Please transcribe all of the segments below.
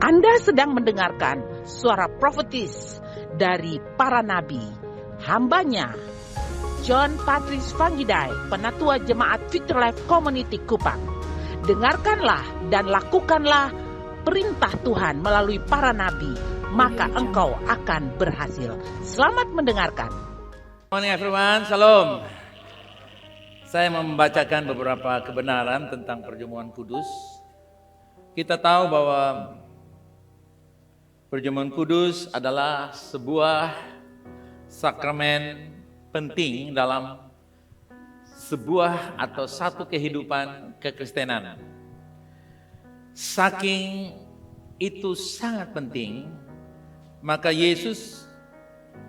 Anda sedang mendengarkan suara profetis dari para nabi, hambanya John Patrice Vanggidai, Penatua Jemaat Future Life Community Kupang. Dengarkanlah dan lakukanlah perintah Tuhan melalui para nabi, maka engkau akan berhasil. Selamat mendengarkan. Good morning everyone, Shalom. Saya membacakan beberapa kebenaran tentang perjamuan kudus. Kita tahu bahwa perjamuan kudus adalah sebuah sakramen penting dalam sebuah atau satu kehidupan kekristenan. Saking itu sangat penting, maka Yesus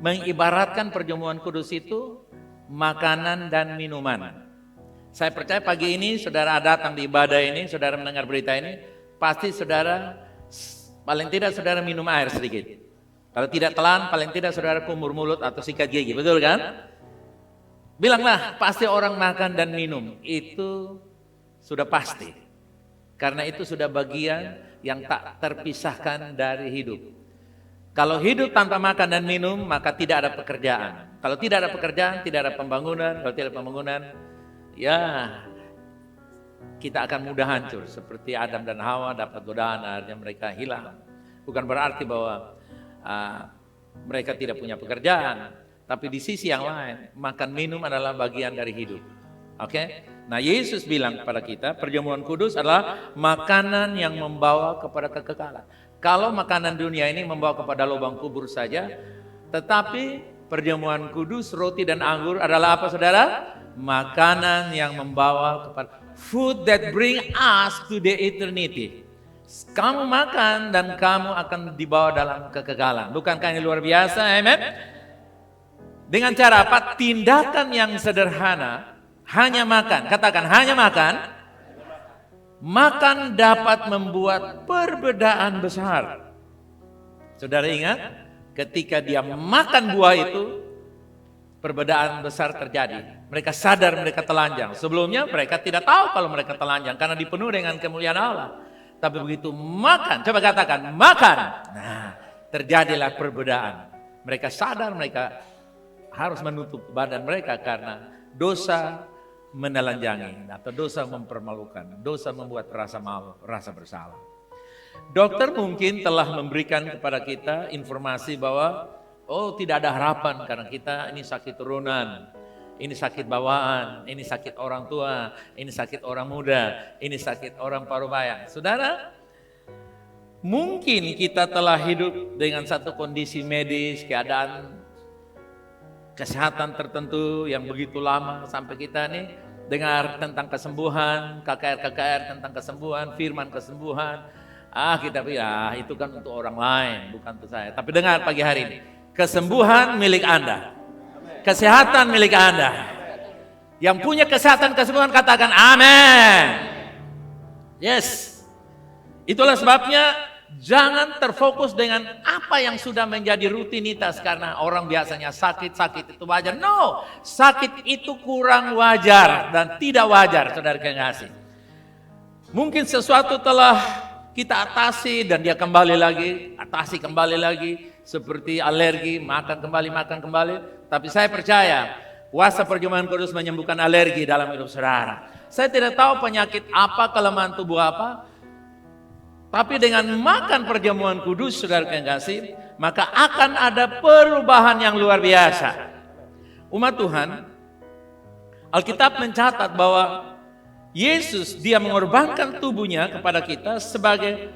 mengibaratkan perjamuan kudus itu makanan dan minuman. Saya percaya pagi ini saudara datang di ibadah ini, saudara mendengar berita ini, pasti saudara paling tidak saudara minum air sedikit. Kalau tidak telan, paling tidak saudara kumur mulut atau sikat gigi, betul kan? Bilanglah, pasti orang makan dan minum, itu sudah pasti. Karena itu sudah bagian yang tak terpisahkan dari hidup. Kalau hidup tanpa makan dan minum, maka tidak ada pekerjaan. Kalau tidak ada pekerjaan, tidak ada pembangunan. Kalau tidak ada pembangunan, ya kita akan mudah hancur. Seperti Adam dan Hawa dapat godaan, akhirnya mereka hilang. Bukan berarti bahwa mereka tidak punya pekerjaan. Tapi di sisi yang lain, makan minum adalah bagian dari hidup. Oke? Nah, Yesus bilang kepada kita, perjamuan kudus adalah makanan yang membawa kepada kekekalan. Kalau makanan dunia ini membawa kepada lubang kubur saja, tetapi perjamuan kudus, roti dan anggur adalah apa saudara? Makanan yang membawa kepada food that bring us to the eternity. Kamu makan dan kamu akan dibawa dalam kekekalan. Bukankah ini luar biasa? Amen. Dengan cara apa? Tindakan yang sederhana, hanya makan. Katakan hanya makan. Makan dapat membuat perbedaan besar. Saudara ingat, ketika dia makan buah itu, perbedaan besar terjadi. Mereka sadar mereka telanjang. Sebelumnya mereka tidak tahu kalau mereka telanjang karena dipenuhi dengan kemuliaan Allah. Tapi begitu makan, coba katakan makan. Nah, terjadilah perbedaan. Mereka sadar mereka harus menutup badan mereka karena dosa menelanjangi atau dosa mempermalukan, dosa membuat rasa malu, rasa bersalah. Dokter mungkin telah memberikan kepada kita informasi bahwa tidak ada harapan karena kita ini sakit turunan, ini sakit bawaan, ini sakit orang tua, ini sakit orang muda, ini sakit orang parubaya. Saudara, mungkin kita telah hidup dengan satu kondisi medis, keadaan kesehatan tertentu yang begitu lama sampai kita nih dengar tentang kesembuhan, KKR tentang kesembuhan, firman kesembuhan. Kita bilang itu kan untuk orang lain, bukan untuk saya. Tapi dengar pagi hari ini, kesembuhan milik Anda. Kesehatan milik Anda. Yang punya kesehatan kesembuhan katakan amin. Yes. Itulah sebabnya jangan terfokus dengan apa yang sudah menjadi rutinitas karena orang biasanya sakit itu wajar. No, sakit itu kurang wajar dan tidak wajar, saudara kekasih. Mungkin sesuatu telah kita atasi dan dia kembali lagi, seperti alergi, makan kembali. Tapi saya percaya kuasa perjamuan kudus menyembuhkan alergi dalam hidup saudara. Saya tidak tahu penyakit apa, kelemahan tubuh apa. Tapi dengan makan perjamuan kudus, saudara kekasih, maka akan ada perubahan yang luar biasa. Umat Tuhan, Alkitab mencatat bahwa Yesus, dia mengorbankan tubuhnya kepada kita sebagai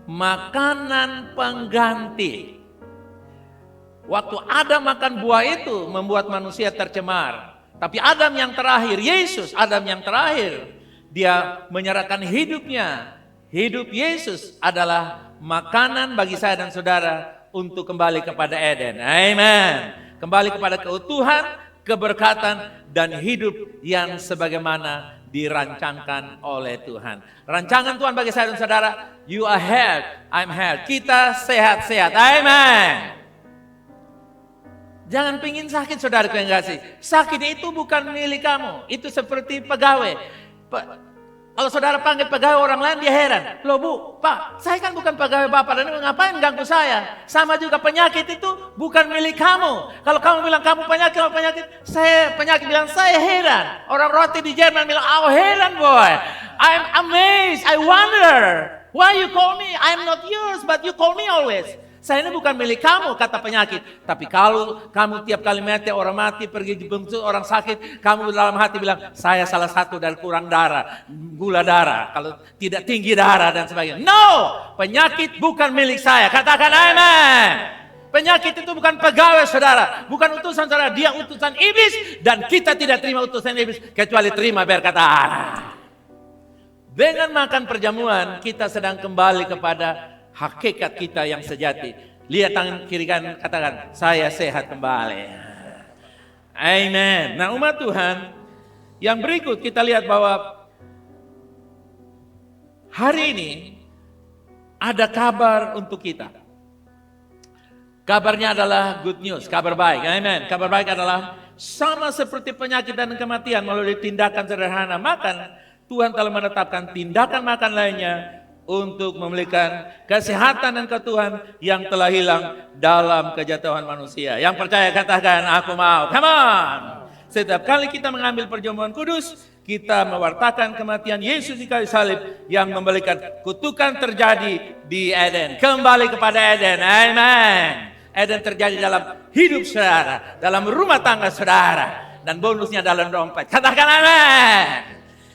makanan pengganti. Waktu Adam makan buah itu membuat manusia tercemar. Tapi Adam yang terakhir, Yesus, Adam yang terakhir, dia menyerahkan hidupnya. Hidup Yesus adalah makanan bagi saya dan saudara untuk kembali kepada Eden. Amen. Kembali kepada keutuhan, keberkatan, dan hidup yang sebagaimana dirancangkan oleh Tuhan. Rancangan Tuhan bagi saya dan saudara, you are health, I'm health. Kita sehat-sehat. Amen. Jangan pingin sakit, saudara yang kasih. Sakit itu bukan milik kamu. Itu seperti pegawai. Kalau saudara panggil pegawai orang lain, dia heran. Loh Bu, Pak, saya kan bukan pegawai Bapak, dan ngapain ganggu saya? Sama juga penyakit itu bukan milik kamu. Kalau kamu bilang kamu penyakit, saya penyakit bilang saya heran. Orang roti di Jerman bilang, oh heran boy, I'm amazed, I wonder, why you call me? I'm not yours, but you call me always. Saya ini bukan milik kamu, kata penyakit. Tapi kalau kamu tiap kali mati, orang mati, pergi dibungkus orang sakit, kamu dalam hati bilang, saya salah satu dari kurang darah, gula darah, kalau tidak tinggi darah dan sebagainya. No, penyakit bukan milik saya. Katakan amen. Penyakit itu bukan pegawai saudara, bukan utusan saudara, dia utusan iblis, dan kita tidak terima utusan iblis, kecuali terima berkata Allah. Dengan makan perjamuan, kita sedang kembali kepada hakikat kita yang sejati. Lihat tangan kiri kanan, katakan, saya sehat kembali. Amen. Nah umat Tuhan, yang berikut kita lihat bahwa hari ini ada kabar untuk kita. Kabarnya adalah good news, kabar baik. Amen. Kabar baik adalah sama seperti penyakit dan kematian melalui tindakan sederhana makan, Tuhan telah menetapkan tindakan makan lainnya untuk memberikan kesehatan dan keutuhan yang telah hilang dalam kejatuhan manusia. Yang percaya katakan, aku mau. Come on. Setiap kali kita mengambil perjamuan kudus, kita mewartakan kematian Yesus di kayu salib yang memberikan kutukan terjadi di Eden. Kembali kepada Eden. Amen. Eden terjadi dalam hidup saudara, dalam rumah tangga saudara, dan bonusnya dalam dompet. Katakan amen.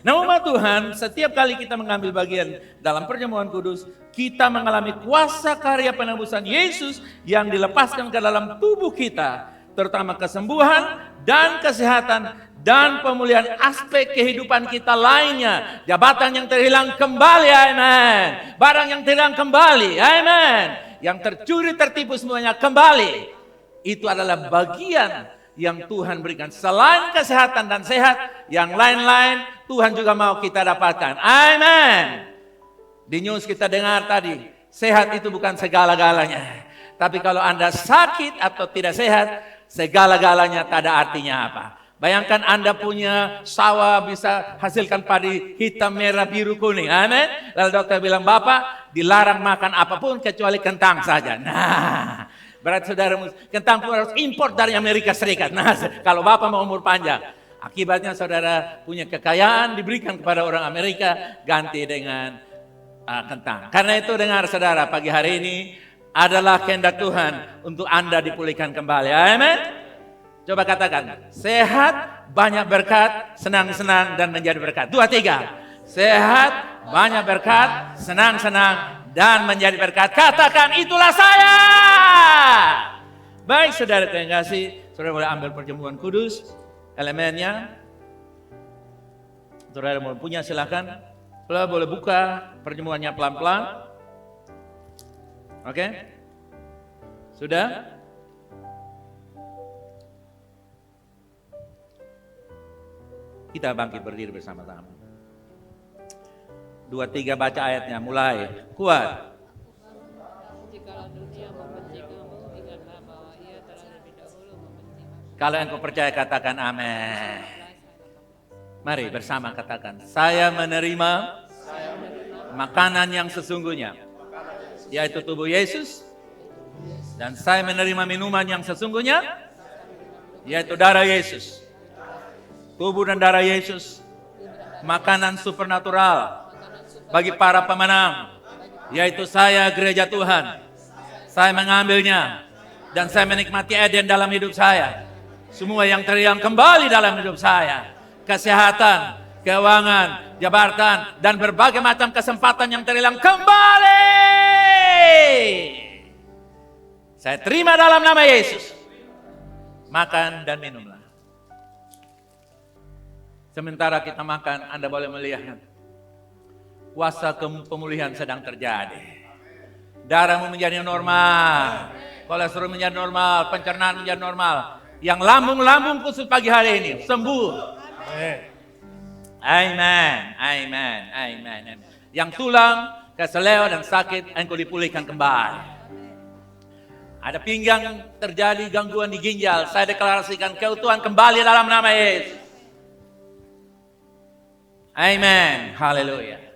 Nah umat Tuhan, setiap kali kita mengambil bagian dalam perjamuan kudus, kita mengalami kuasa karya penebusan Yesus yang dilepaskan ke dalam tubuh kita, terutama kesembuhan dan kesehatan dan pemulihan aspek kehidupan kita lainnya. Jabatan yang terhilang kembali, amen. Barang yang terhilang kembali, amen. Yang tercuri tertipu semuanya kembali. Itu adalah bagian yang Tuhan berikan. Selain kesehatan dan sehat, yang lain-lain Tuhan juga mau kita dapatkan. Amen. Di news kita dengar tadi, sehat itu bukan segala-galanya. Tapi kalau Anda sakit atau tidak sehat, segala-galanya tak ada artinya apa. Bayangkan Anda punya sawah bisa hasilkan padi hitam, merah, biru, kuning. Amin. Lalu dokter bilang, Bapak dilarang makan apapun kecuali kentang saja. Nah, berarti saudara, kentang pun harus import dari Amerika Serikat. Nah, kalau Bapak mau umur panjang, akibatnya saudara punya kekayaan diberikan kepada orang Amerika, ganti dengan kentang. Karena itu dengar saudara, pagi hari ini adalah kehendak Tuhan untuk Anda dipulihkan kembali. Amin. Coba katakan, sehat, banyak berkat, senang-senang dan menjadi berkat. 2, 3. Sehat, banyak berkat, senang-senang dan menjadi berkat. Katakan, itulah saya. Baik saudara yang kasih, saudara boleh ambil perjamuan kudus, elemennya. Saudara mau punya silakan. Saudara boleh buka perjamuannya pelan-pelan. Oke? Sudah? Kita bangkit berdiri bersama-sama. 2, 3 baca ayatnya, mulai. Kuat. Jikalau dunia membenci kamu, ingatlah bahwa ia telah lebih dahulu membenci kamu. Kalau engkau percaya katakan amin. Mari bersama katakan, saya menerima makanan yang sesungguhnya, yaitu tubuh Yesus. Dan saya menerima minuman yang sesungguhnya, yaitu darah Yesus. Tubuh dan darah Yesus, makanan supernatural bagi para pemenang, yaitu saya gereja Tuhan. Saya mengambilnya dan saya menikmati Eden dalam hidup saya. Semua yang terhilang kembali dalam hidup saya. Kesehatan, keuangan, jabatan, dan berbagai macam kesempatan yang terhilang kembali. Saya terima dalam nama Yesus. Makan dan minumlah. Sementara kita makan, Anda boleh melihat kuasa pemulihan sedang terjadi. Darahmu menjadi normal, kolesterol menjadi normal, pencernaan menjadi normal. Yang lambung kusut pagi hari ini sembuh. Amen, amen, amen. Yang tulang, keseleo dan sakit, engkau dipulihkan kembali. Ada pinggang terjadi gangguan di ginjal, saya deklarasikan keutuhan kembali dalam nama Yesus. Amen. Haleluya.